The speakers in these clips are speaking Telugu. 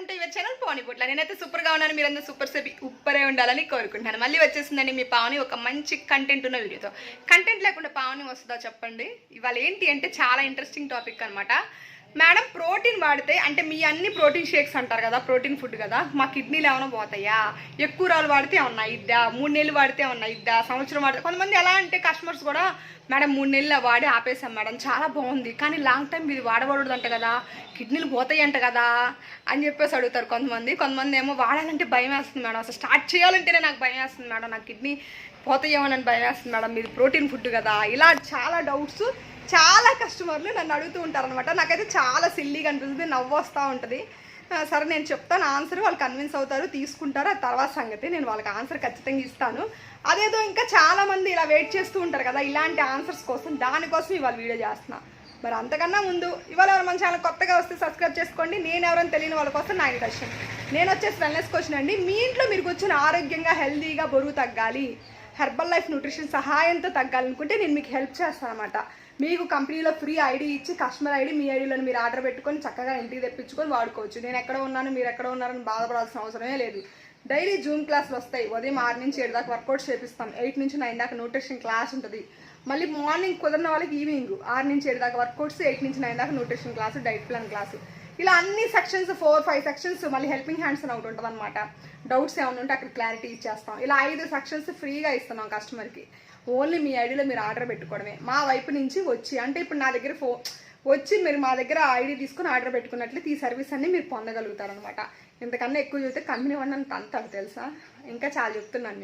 Welcome to your channel Pavani పొట్ల. నేనైతే సూపర్గా ఉన్నాను, మీరందరూ సూపరే ఉండాలని కోరుకుంటున్నాను. మళ్ళీ వచ్చేసిందండి మీ పావని ఒక మంచి కంటెంట్ ఉన్న వీడియోతో. కంటెంట్ లేకుండా పావని వస్తుందా చెప్పండి? ఇవాళ ఏంటి అంటే చాలా ఇంట్రెస్టింగ్ టాపిక్ అనమాట. మేడం ప్రోటీన్ వాడితే అంటే మీ అన్ని ప్రోటీన్ షేక్స్ అంటారు కదా, ప్రోటీన్ ఫుడ్ కదా, మా కిడ్నీలు ఏమైనా పోతాయా? ఎక్కువ రాళ్ళు వాడితే ఏమన్నా ఇద్దా, 3 నెలలు వాడితే ఏమన్నా ఇద్దా, సంవత్సరం వాడితే? కొంతమంది ఎలా అంటే కస్టమర్స్ కూడా మేడం 3 నెలలు వాడి ఆపేసాం మేడం, చాలా బాగుంది కానీ లాంగ్ టైం ఇది వాడకూడదు అంట కదా, కిడ్నీలు పోతాయి అంట కదా అని చెప్పేసి అడుగుతారు కొంతమంది ఏమో వాడాలంటే భయం వేస్తుంది మేడం, అసలు స్టార్ట్ చేయాలంటేనే నాకు భయం వేస్తుంది మేడం, నాకు కిడ్నీ పోతాయేమోనని భయం వేస్తుంది మేడం, ఇది ప్రోటీన్ ఫుడ్ కదా. ఇలా చాలా డౌట్స్ చాలా కస్టమర్లు నన్ను అడుగుతూ ఉంటారనమాట. నాకైతే చాలా సిల్లీగా అనిపిస్తుంది, నవ్వు వస్తూ ఉంటుంది. సరే నేను చెప్తాను ఆన్సర్, వాళ్ళు కన్విన్స్ అవుతారు, తీసుకుంటారు, ఆ తర్వాత సంగతి నేను వాళ్ళకి ఆన్సర్ ఖచ్చితంగా ఇస్తాను. అదేదో ఇంకా చాలామంది ఇలా వెయిట్ చేస్తూ ఉంటారు కదా ఇలాంటి ఆన్సర్స్ కోసం, దానికోసం ఇవాళ వీడియో చేస్తున్నా. మరి అంతకన్నా ముందు ఇవాళ ఎవరు మన ఛానల్ కొత్తగా వస్తే సబ్స్క్రైబ్ చేసుకోండి. నేను ఎవరైనా తెలియని వాళ్ళ కోసం నా ఇంట్రెస్ట్. నేను వచ్చేసి వెల్నెస్ కోచ్ అండి. మీ ఇంట్లో మీరు కూర్చొని ఆరోగ్యంగా హెల్తీగా బరువు తగ్గాలి, హెర్బల్ లైఫ్ న్యూట్రిషన్ సహాయంతో తగ్గాలనుకుంటే నేను మీకు హెల్ప్ చేస్తాను అనమాట. మీకు కంపెనీలో ఫ్రీ ఐడి ఇచ్చి కస్టమర్ ఐడి మీ ఐడిలో మీరు ఆర్డర్ పెట్టుకొని చక్కగా ఇంటికి తెప్పించుకొని వాడుకోవచ్చు. నేను ఎక్కడ ఉన్నాను మీరు ఎక్కడ ఉన్నారని బాధపడాల్సిన అవసరమే లేదు. డైలీ జూమ్ క్లాసులు వస్తాయి, ఉదయం 6 నుంచి 7 దాకా వర్కౌట్స్ చేపిస్తాం, 8 నుంచి 9 దాకా న్యూట్రిషన్ క్లాస్ ఉంటుంది. మళ్ళీ మార్నింగ్ కుదిరిన వాళ్ళకి ఈవినింగ్ 6 నుంచి 7 దాకా వర్కౌట్స్, 8 నుంచి 9 దాకా nutrition class, diet plan class. ఇలా అన్ని సెక్షన్స్ 4-5 సెక్షన్స్, మళ్ళీ హెల్పింగ్ హ్యాండ్స్ అని ఒకటి ఉంటుంది అనమాట. డౌట్స్ ఏమైనా ఉంటే అక్కడ క్లారిటీ ఇచ్చేస్తాం. ఇలా 5 సెక్షన్స్ ఫ్రీగా ఇస్తున్నాం కస్టమర్కి. ఓన్లీ మీ ఐడిలో మీరు ఆర్డర్ పెట్టుకోవడమే. మా వైపు నుంచి వచ్చి అంటే ఇప్పుడు నా దగ్గర వచ్చి మీరు మా దగ్గర ఐడి తీసుకుని ఆర్డర్ పెట్టుకున్నట్లయితే ఈ సర్వీస్ అన్ని మీరు పొందగలుగుతారనమాట. ఇంతకన్నా ఎక్కువ చూస్తే కంపెనీ వన్ అంటారు తెలుసా. ఇంకా చాలా చెప్తున్నాను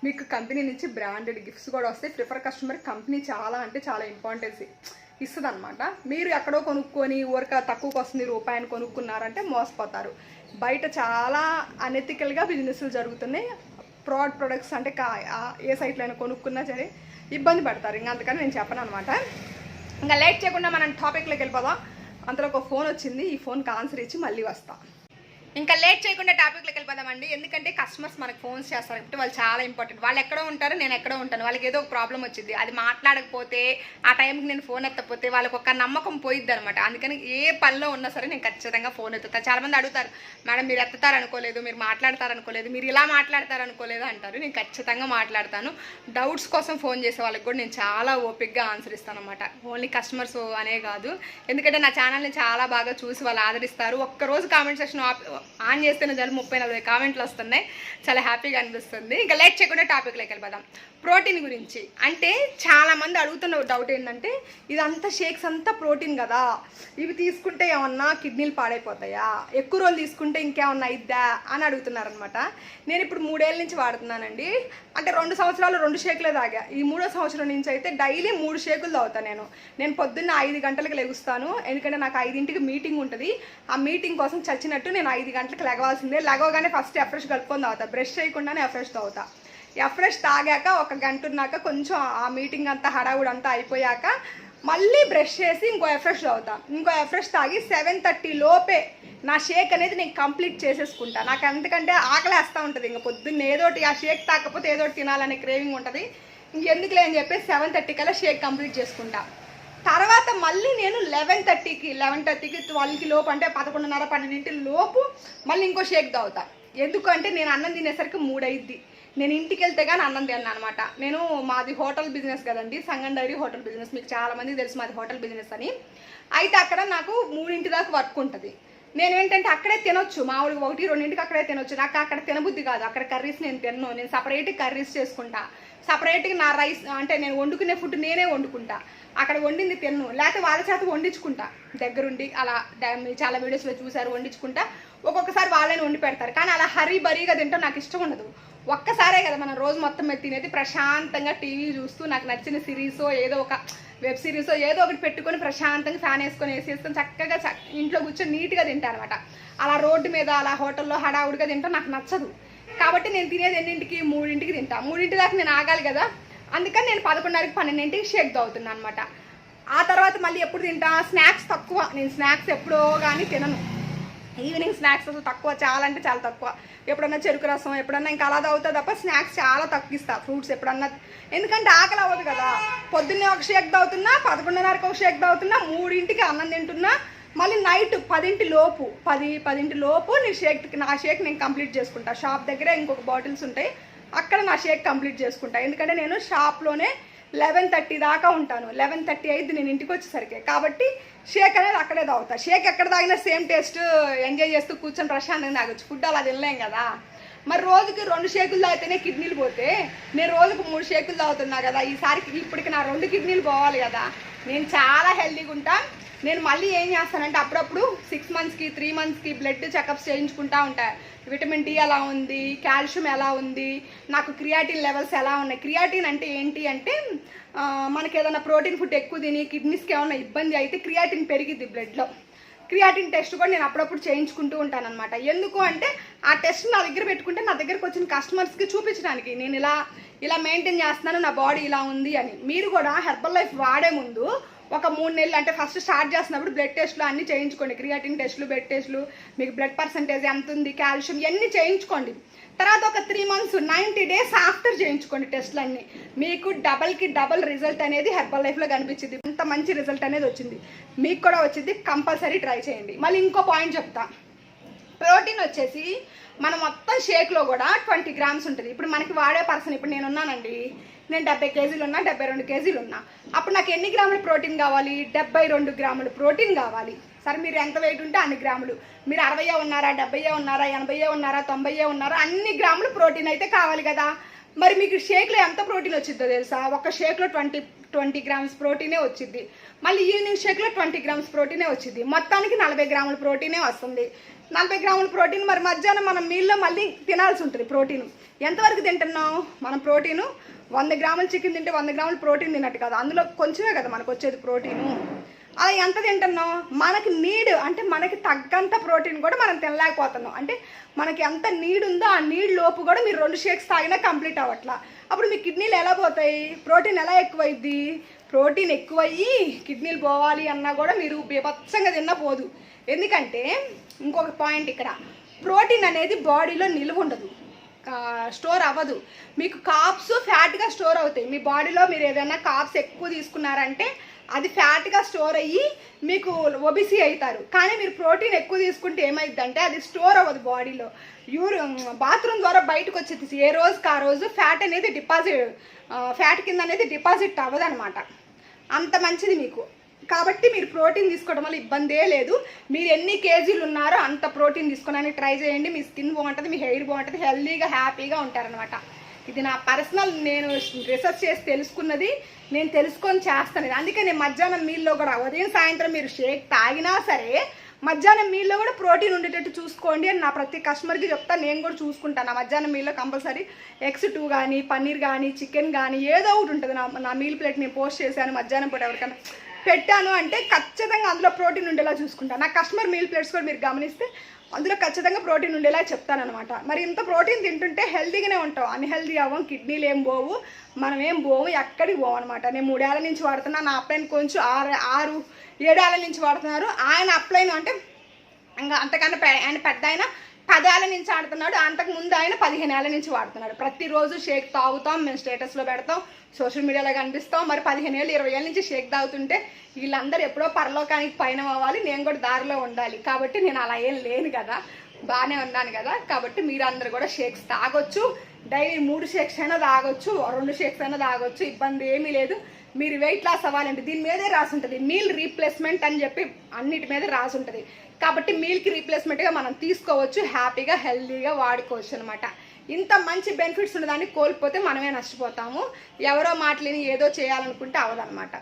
మీకు కంపెనీ నుంచి బ్రాండెడ్ గిఫ్ట్స్ కూడా వస్తాయి. ప్రిఫర్ కస్టమర్ కంపెనీ చాలా అంటే చాలా ఇంపార్టెన్స్ ఇస్తుంది అనమాట. మీరు ఎక్కడో కొనుక్కొని ఊరక తక్కువకి వస్తుంది రూపాయని కొనుక్కున్నారంటే మోసపోతారు. బయట చాలా అనెథికల్గా బిజినెస్లు జరుగుతున్నాయి. ప్రొడక్ట్స్ అంటే ఏ సైట్లో అయినా కొనుక్కున్నా సరే ఇబ్బంది పడతారు. ఇంకా అందుకని నేను చెప్పను అనమాట. ఇంకా లేట్ చేయకుండా మనం టాపిక్లోకి వెళ్ళిపోదాం. అంతలో ఒక ఫోన్ వచ్చింది, ఈ ఫోన్కి ఆన్సర్ ఇచ్చి మళ్ళీ వస్తాం. ఇంకా లేట్ చేయకుండా టాపిక్లోకి వెళ్ళిపోదామండి. ఎందుకంటే కస్టమర్స్ మనకు ఫోన్స్ చేస్తారు కాబట్టి వాళ్ళు చాలా ఇంపార్టెంట్. వాళ్ళు ఎక్కడో ఉంటారు, నేను ఎక్కడో ఉంటాను. వాళ్ళకి ఏదో ఒక ప్రాబ్లం వచ్చింది, అది మాట్లాడకపోతే ఆ టైంకి నేను ఫోన్ ఎత్తకపోతే వాళ్ళకి ఒక నమ్మకం పోయిద్ది అనమాట. అందుకని ఏ పనిలో ఉన్నా సరే నేను ఖచ్చితంగా ఫోన్ ఎత్తుతాను. చాలామంది అడుగుతారు మేడం మీరు ఎత్తుతారనుకోలేదు, మీరు మాట్లాడతారనుకోలేదు, మీరు ఇలా మాట్లాడతారనుకోలేదు అంటారు. నేను ఖచ్చితంగా మాట్లాడతాను. డౌట్స్ కోసం ఫోన్ చేసే వాళ్ళకి కూడా నేను చాలా ఓపిక్గా ఆన్సర్ ఇస్తాను అనమాట. ఓన్లీ కస్టమర్స్ అనే కాదు, ఎందుకంటే నా ఛానల్ని చాలా బాగా చూసి వాళ్ళు ఆదరిస్తారు. ఒక్కరోజు కామెంట్ సెక్షన్ ఆన్ చేస్తేనే చాలు 30-40 కామెంట్లు వస్తున్నాయి, చాలా హ్యాపీగా అనిపిస్తుంది. ఇంకా లేట్ చేయకుండా టాపిక్లోకి వెళ్ళిపోదాం. ప్రోటీన్ గురించి అంటే చాలామంది అడుగుతున్న డౌట్ ఏంటంటే ఇదంతా షేక్స్ అంతా ప్రోటీన్ కదా, ఇవి తీసుకుంటే ఏమన్నా కిడ్నీలు పాడైపోతాయా, ఎక్కువ రోజులు తీసుకుంటే ఇంకేమన్నా ఇద్దా అని అడుగుతున్నారనమాట. నేను ఇప్పుడు 3 ఏళ్ళ నుంచి వాడుతున్నానండి. అంటే 2 సంవత్సరాలు 2 షేకులే తాగా. ఈ 3వ సంవత్సరం నుంచి అయితే డైలీ 3 షేకులు తాగుతాను. నేను పొద్దున్న 5 గంటలకు లెగుస్తాను, ఎందుకంటే నాకు 5ంటికి మీటింగ్ ఉంటుంది. ఆ మీటింగ్ కోసం చచ్చినట్టు నేను 5 గంటలకు లెగవాల్సిందే. లెగవగానే ఫస్ట్ ఎఫ్రెష్ కలుపుకొని తాగుతా, బ్రష్ చేయకుండానే ఎఫ్రెష్ తాగుతా. ఎఫ్రెష్ తాగాక 1 గంట ఉన్నాక కొంచెం ఆ మీటింగ్ అంతా హడావుడు అంతా అయిపోయాక మళ్ళీ బ్రష్ చేసి ఇంకో ఎఫ్రెష్ తాగుతా. ఇంకో ఎఫ్రెష్ తాగి 7:30 లోపే నా షేక్ అనేది నేను కంప్లీట్ చేసేసుకుంటా. నాకు ఎందుకంటే ఆకలేస్తూ ఉంటుంది, ఇంకా పొద్దున్న ఏదోటి ఆ షేక్ తాకపోతే ఏదోటి తినాలనే క్రేవింగ్ ఉంటుంది. ఇంకెందుకులే అని చెప్పి 7:30 కల్లా షేక్ కంప్లీట్ చేసుకుంటా. తర్వాత మళ్ళీ నేను 11:30కి 12కి లోపు అంటే 11:30-12 లోపు మళ్ళీ ఇంకో షేక్ తాగుతా. ఎందుకంటే నేను అన్నం తినేసరికి 3 అయ్యిద్ది. నేను ఇంటికి వెళ్తే కానీ అన్నం తిన్నాను అనమాట. మాది హోటల్ బిజినెస్ కదండి, సంగం డైరీ హోటల్ బిజినెస్. మీకు చాలామందికి తెలుసు మాది హోటల్ బిజినెస్ అని. అయితే అక్కడ నాకు 3 దాకా వర్క్ ఉంటుంది. నేనేంటంటే అక్కడే తినొచ్చు, మామూలుగా 1-2 అక్కడే తినొచ్చు. నాకు అక్కడ తినబుద్ధి కాదు, అక్కడ కర్రీస్ నేను తినను. నేను సపరేట్గా కర్రీస్ చేసుకుంటా, సపరేట్గా నా రైస్ అంటే నేను వండుకునే ఫుడ్ నేనే వండుకుంటా. అక్కడ వండింది తిన్ను, లేకపోతే వాళ్ళ చేత వండించుకుంటా దగ్గరుండి. అలా చాలా వీడియోస్లో చూసారు, వండించుకుంటా. ఒక్కొక్కసారి వాళ్ళని వండి పెడతారు, కానీ అలా హరీ బరీగా తింటాం నాకు ఇష్టం ఉండదు. ఒక్కసారే కదా మనం రోజు మొత్తం మీద తినేది. ప్రశాంతంగా టీవీ చూస్తూ నాకు నచ్చిన సిరీసో ఏదో ఒక వెబ్ సిరీసో ఏదో ఒకటి పెట్టుకొని ప్రశాంతంగా ఫ్యాన్ వేసుకొని చక్కగా ఇంట్లో కూర్చొని నీట్గా తింటాను అనమాట. అలా రోడ్డు మీద అలా హోటల్లో హడావుడిగా తింటాం నాకు నచ్చదు. కాబట్టి నేను తినేది 3ంటికి తింటా. 3 దాకా నేను ఆగాలి కదా, అందుకని నేను 11:30-12ంటికి షేక్ తాగుతున్నాను అనమాట. ఆ తర్వాత మళ్ళీ ఎప్పుడు తింటా, స్నాక్స్ తక్కువ. నేను స్నాక్స్ ఎప్పుడో కానీ తినను. ఈవినింగ్ స్నాక్స్ తక్కువ, చాలా అంటే చాలా తక్కువ. ఎప్పుడన్నా చెరుకు రసం ఎప్పుడన్నా ఇంకా అలా తాగుతా తప్ప స్నాక్స్ చాలా తగ్గిస్తా. ఫ్రూట్స్ ఎప్పుడన్నా, ఎందుకంటే ఆకలి అవ్వదు కదా. పొద్దున్నే ఒక షేక్ తాగుతున్నా, 11:30కి ఒక షేక్ తాగుతున్నా, 3ంటికి అన్నం తింటున్నా, మళ్ళీ నైట్ 10 లోపు 10 లోపు నా షేక్ నేను కంప్లీట్ చేసుకుంటా. షాప్ దగ్గర ఇంకొక బాటిల్స్ ఉంటాయి, అక్కడ నా షేక్ కంప్లీట్ చేసుకుంటా. ఎందుకంటే నేను షాప్లోనే 11:30 దాకా ఉంటాను. 11:30 అయింది నేను ఇంటికి వచ్చేసరికి. కాబట్టి షేక్ అనేది అక్కడే తాగుతా. షేక్ ఎక్కడ తాగినా సేమ్ టేస్ట్, ఎంజాయ్ చేస్తూ కూర్చొని ప్రశాంతంగా తాగొచ్చు. ఫుడ్ అలా తినలేం కదా. మరి రోజుకి 2 షేకులు తాగితేనే కిడ్నీలు పోతే నేను రోజుకు 3 షేకులు తాగుతున్నా కదా. ఇప్పటికి నా 2 కిడ్నీలు పోవాలి కదా. నేను చాలా హెల్తీగా ఉంటా. నేను మళ్ళీ ఏం చేస్తానంటే అప్పుడప్పుడు 6 మంత్స్కి 3 మంత్స్కి బ్లడ్ చెకప్స్ చేయించుకుంటా ఉంటా. విటమిన్ డి ఎలా ఉంది, కాల్షియం ఎలా ఉంది, నాకు క్రియాటిన్ లెవెల్స్ ఎలా ఉన్నాయి. క్రియాటిన్ అంటే ఏంటి అంటే మనకి ఏదైనా ప్రోటీన్ ఫుడ్ ఎక్కువ తిని కిడ్నీస్కి ఏమైనా ఇబ్బంది అయితే క్రియాటిన్ పెరిగిద్ది బ్లడ్లో. క్రియాటిన్ టెస్ట్ కూడా నేను అప్పుడప్పుడు చేయించుకుంటూ ఉంటాను అనమాట. ఎందుకు అంటే ఆ టెస్ట్ నా దగ్గర పెట్టుకుంటే నా దగ్గరకు వచ్చిన కస్టమర్స్కి చూపించడానికి నేను ఇలా మెయింటైన్ చేస్తున్నాను, నా బాడీ ఇలా ఉంది అని. మీరు కూడా హెర్బల్ లైఫ్ వాడే ముందు ఒక 3 నెలలు అంటే ఫస్ట్ స్టార్ట్ చేసినప్పుడు బ్లడ్ టెస్ట్లు అన్నీ చేయించుకోండి. క్రియాటిన్ టెస్ట్లు, బ్లడ్ టెస్ట్లు, మీకు బ్లడ్ పర్సంటేజ్ ఎంత ఉంది, కాల్షియం ఇవన్నీ చేయించుకోండి. తర్వాత ఒక 3 మంత్స్ 90 డేస్ ఆఫ్టర్ చేయించుకోండి టెస్ట్లు అన్నీ. మీకు డబల్కి డబల్ రిజల్ట్ అనేది హెర్బల్ లైఫ్లో కనిపించింది. అంత మంచి రిజల్ట్ అనేది వచ్చింది, మీకు కూడా వచ్చింది. కంపల్సరీ ట్రై చేయండి. మళ్ళీ ఇంకో పాయింట్ చెప్తా. ప్రోటీన్ వచ్చేసి మన మొత్తం షేక్లో కూడా 20 గ్రామ్స్ ఉంటుంది. ఇప్పుడు మనకి వాడే పర్సన్, ఇప్పుడు నేను ఉన్నానండి, నేను 70 కేజీలు ఉన్నా, 72 కేజీలు ఉన్నా. అప్పుడు నాకు ఎన్ని గ్రాముల ప్రోటీన్ కావాలి? 72 గ్రాముల ప్రోటీన్ కావాలి. సరే మీరు ఎంత వెయిట్ ఉంటే అన్ని గ్రాములు, మీరు 60 ఉన్నారా, 70 ఉన్నారా, 80 ఉన్నారా, 90 ఉన్నారా, అన్ని గ్రాములు ప్రోటీన్ అయితే కావాలి కదా. మరి మీకు షేక్లో ఎంత ప్రోటీన్ వచ్చిందో తెలుసా? ఒక షేక్లో 20 గ్రామ్స్ ప్రోటీనే వచ్చింది. మళ్ళీ ఈవినింగ్ షేక్లో 20 గ్రామ్స్ ప్రోటీనే వచ్చింది. మొత్తానికి 40 గ్రాముల ప్రోటీనే వస్తుంది. 40 గ్రాముల ప్రోటీన్. మరి మధ్యాహ్నం మనం మీల్లో మళ్ళీ తినాల్సి ఉంటుంది ప్రోటీన్. ఎంతవరకు తింటున్నాం మనం ప్రోటీను? 100 గ్రాముల చికెన్ తింటే 100 గ్రాముల ప్రోటీన్ తిన్నట్టు కదా, అందులో కొంచెమే కదా మనకు వచ్చేది ప్రోటీను. అలా ఎంత తింటున్నాం? మనకి నీడ్ అంటే మనకి తగ్గంత ప్రోటీన్ కూడా మనం తినలేకపోతున్నాం. అంటే మనకి ఎంత నీడ్ ఉందో ఆ నీడ్ లోపు కూడా మీరు 2 షేక్స్ తాగినా కంప్లీట్ అవ్వట్లా. అప్పుడు మీ కిడ్నీలు ఎలా పోతాయి? ప్రోటీన్ ఎలా ఎక్కువైద్ది? ప్రోటీన్ ఎక్కువయ్యి కిడ్నీలు పోవాలి అన్నా కూడా మీరు బీభత్సంగా తిన్నా పోదు. ఎందుకంటే ఇంకొక పాయింట్ ఇక్కడ, ప్రోటీన్ అనేది బాడీలో నిలువ ఉండదు, స్టోర్ అవ్వదు. మీకు కాప్స్ ఫ్యాట్గా స్టోర్ అవుతాయి. మీ బాడీలో మీరు ఏదైనా కాప్స్ ఎక్కువ తీసుకున్నారంటే అది ఫ్యాట్గా స్టోర్ అయ్యి మీకు ఒబిసి అవుతారు. కానీ మీరు ప్రోటీన్ ఎక్కువ తీసుకుంటే ఏమైందంటే అది స్టోర్ అవ్వదు బాడీలో. బాత్రూమ్ ద్వారా బయటకు వచ్చేది ఏ రోజుకి ఆ రోజు ఫ్యాట్ అనేది ఫ్యాట్ కింద అనేది డిపాజిట్ అవ్వదు అనమాట. అంత మంచిది మీకు. కాబట్టి మీరు ప్రోటీన్ తీసుకోవడం వల్ల ఇబ్బందే లేదు. మీరు ఎన్ని కేజీలు ఉన్నారో అంత ప్రోటీన్ తీసుకోవడానికి ట్రై చేయండి. మీ స్కిన్ బాగుంటుంది, మీ హెయిర్ బాగుంటుంది, హెల్తీగా హ్యాపీగా ఉంటారనమాట. ఇది నా పర్సనల్, నేను రీసెర్చ్ చేసి తెలుసుకున్నది, నేను తెలుసుకొని చేస్తాను. అందుకే నేను మధ్యాహ్నం మీల్లో కూడా ఉదయం సాయంత్రం మీరు షేక్ తాగినా సరే మధ్యాహ్నం మీల్లో కూడా ప్రోటీన్ ఉండేటట్టు చూసుకోండి అని నా ప్రతి కస్టమర్కి చెప్తాను. నేను కూడా చూసుకుంటాను. నా మధ్యాహ్నం మీల్లో కంపల్సరీ ఎగ్స్ 2 కానీ, పన్నీర్ కానీ, చికెన్ కానీ ఏదో ఒకటి ఉంటుంది. నా మీల్ ప్లేట్ నేను పోస్ట్ చేశాను, మధ్యాహ్నం పూట ఎవరికైనా పెట్టాను అంటే ఖచ్చితంగా అందులో ప్రోటీన్ ఉండేలా చూసుకుంటాను. నా కస్టమర్ మీల్ ప్లేట్స్ కూడా మీరు గమనిస్తే అందులో ఖచ్చితంగా ప్రోటీన్ ఉండేలా చెప్తానమాట. మరి ఇంత ప్రోటీన్ తింటుంటే హెల్తీగానే ఉంటాం, అన్హెల్తీ అవ్వం, కిడ్నీలు ఏం పోవు, మనం ఏం పోవు, ఎక్కడికి పోవు అనమాట. నేను 3 ఏళ్ళ నుంచి వాడుతున్నా, నా అప్లైన్ కొంచెం 6-7 ఏళ్ళ నుంచి వాడుతున్నారు. ఆయన అప్లైన్ అంటే ఇంకా అంతకన్నా ఆయన పెద్ద ఆయన 10 ఏళ్ళ నుంచి ఆడుతున్నాడు. అంతకు ముందు ఆయన 15 ఏళ్ళ నుంచి వాడుతున్నాడు. ప్రతిరోజు షేక్ తాగుతాం, మేము స్టేటస్లో పెడతాం, సోషల్ మీడియాలో కనిపిస్తాం. మరి 15 ఏళ్ళు 20 ఏళ్ళ నుంచి షేక్ తాగుతుంటే వీళ్ళందరూ ఎప్పుడో పరలోకానికి పైన అవ్వాలి, నేను కూడా దారిలో ఉండాలి. కాబట్టి నేను అలా ఏం లేను కదా, బాగానే ఉన్నాను కదా. కాబట్టి మీరు అందరు కూడా షేక్స్ తాగొచ్చు. డైలీ 3 షేక్స్ అయినా తాగొచ్చు, 2 షేక్స్ అయినా తాగొచ్చు, ఇబ్బంది ఏమీ లేదు. మీరు వెయిట్ లాస్ అవ్వాలంటే దీని మీదే రాసి ఉంటుంది, మీల్ రీప్లేస్మెంట్ అని చెప్పి అన్నిటి మీద రాసి ఉంటుంది. కాబట్టి మీల్కి రీప్లేస్మెంట్గా మనం తీసుకోవచ్చు, హ్యాపీగా హెల్తీగా వాడుకోవచ్చు అనమాట. ఇంత మంచి బెనిఫిట్స్ ఉన్నదాన్ని కోల్పోతే మనమే నష్టపోతాము. ఎవరో మాటలేని ఏదో చేయాలనుకుంటే అవదనమాట.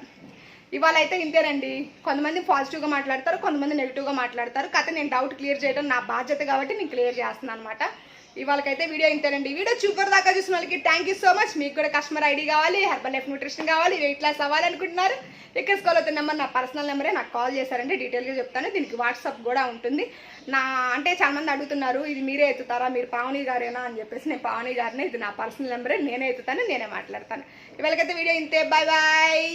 ఇవాళ అయితే ఇంతేనండి. కొంతమంది పాజిటివ్గా మాట్లాడతారు, కొంతమంది నెగిటివ్గా మాట్లాడతారు. కాకపోతే నేను డౌట్ క్లియర్ చేయడం నా బాధ్యత కాబట్టి నేను క్లియర్ చేస్తున్నాను అనమాట. ఇవాళకైతే వీడియో ఇంతేనండి. వీడియో చూపర్ దాకా చూసిన వాళ్ళకి థ్యాంక్ యూ సో మచ్. మీకు కూడా కస్టమర్ ఐడి కావాలి, హెర్బల్ లైఫ్ న్యూట్రిషన్ కావాలి, వెయిట్ లాస్ అవ్వాలనుకుంటున్నారు, ఇక్కడ స్కాల్ అవుతున్న నెంబర్ నా పర్సనల్ నెంబరే, నాకు కాల్ చేశారంటే డీటెయిల్గా చెప్తాను. దీనికి వాట్సాప్ కూడా ఉంటుంది. అంటే చాలామంది అడుగుతున్నారు ఇది మీరే ఎత్తుతారా, మీరు పావని గారేనా అని చెప్పేసి. నేను పావని గారినే, ఇది నా పర్సనల్ నెంబరే, నేనే ఎత్తుతాను, నేనే మాట్లాడతాను. ఇవాళకైతే వీడియో ఇంతే. Bye bye.